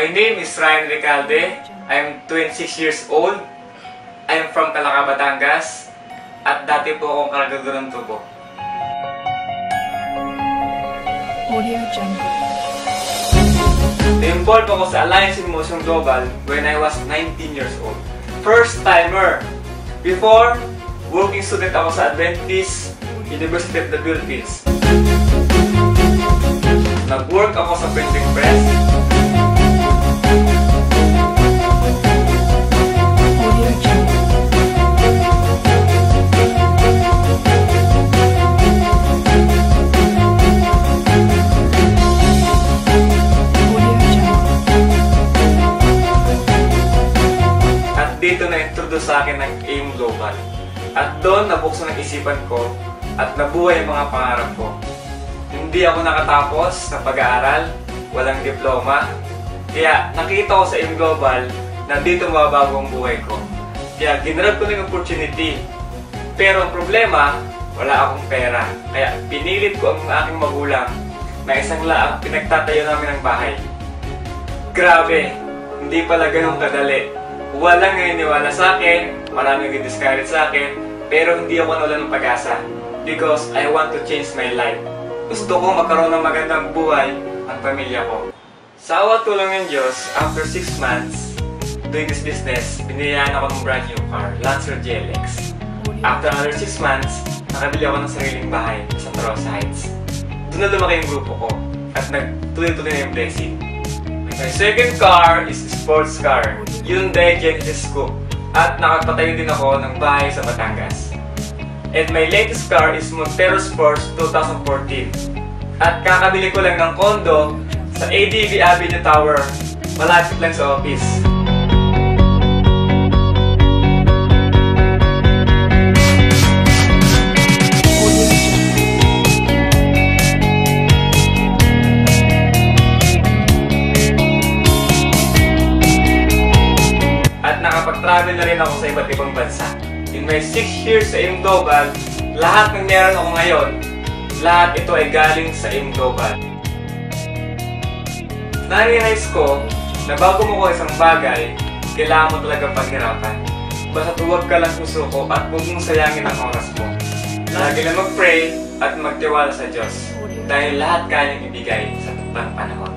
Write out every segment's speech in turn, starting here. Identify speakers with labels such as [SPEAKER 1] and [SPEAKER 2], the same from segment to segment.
[SPEAKER 1] My name is Ryan Recalde. I'm 26 years old. I'm from Calaca, Batangas. At dati po akong karagado ng tubo. Na-involved ako sa Alliance in Motion Global when I was 19 years old. First timer! Before, working student ako sa Adventist University of the Philippines. Nag-work ako sa printing press. At dito na-introduce sa akin ng AIM Global. At doon nabuksan ang isipan ko at nabuhay ang mga pangarap ko. Hindi ako nakatapos sa pag-aaral, walang diploma. Kaya nakita ko sa AIM Global na dito mababago ang buhay ko. Kaya ginrab ko ng opportunity. Pero ang problema, wala akong pera. Kaya pinilit ko ang aking magulang na isang laang pinagtatayo namin ng bahay. Grabe, hindi pala ganun kadali. Walang naniniwala sa akin, maraming nag-discourage sa akin, pero hindi ako nawala ng pag-asa. Because I want to change my life. Gusto ko magkaroon ng magandang buhay ang pamilya ko. Sa awa tulong ng Diyos, after 6 months doing this business, binayaan ako ng brand new car, Lancer GLX. After another 6 months, nakabili ako ng sariling bahay sa Tarosa Heights. Doon na lumaki yung grupo ko at nagtuloy-tuloy na yung blessing. My second car is a sports car, Hyundai Genesis Coupe. At nakapatayo din ako ng bahay sa Batangas. And my latest car is Montero Sports 2014. At kakabili ko lang ng kondo sa ADV Avenue Tower, malapit lang sa office. At nakapag-travel na rin ako sa iba't ibang bansa. In my 6 years sa AIM Global, lahat ng meron ako ngayon, lahat ito ay galing sa AIM Global. Na-realize ko na bago mo ko isang bagay, kailangan mo talagang paghirapan. Basta huwag ka lang susuko at huwag mong sayangin ang oras mo. Lagi lang mag-pray at magtiwala sa Diyos dahil lahat kayang ibigay sa taktang panahon.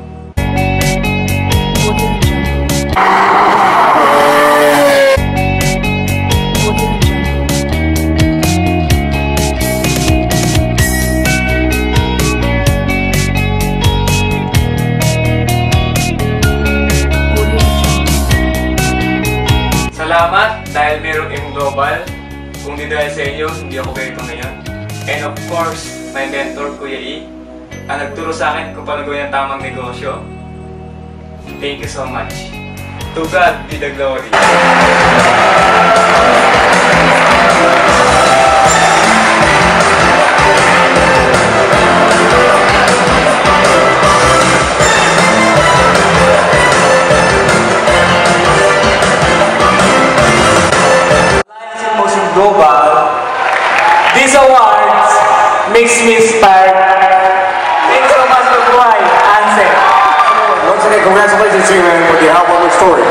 [SPEAKER 1] Salamat dahil merong AIM Global. Kung di dahil sa inyo, hindi ako ganito ngayon. And of course, my mentor, Kuya E, ang nagturo sa akin kung paano gawin ang tamang negosyo. Thank you so much. To God be the glory. Global, these awards makes me inspired. Thank you so much for buhay, Ansel.
[SPEAKER 2] Once again, congratulations to you, man, for the album and story.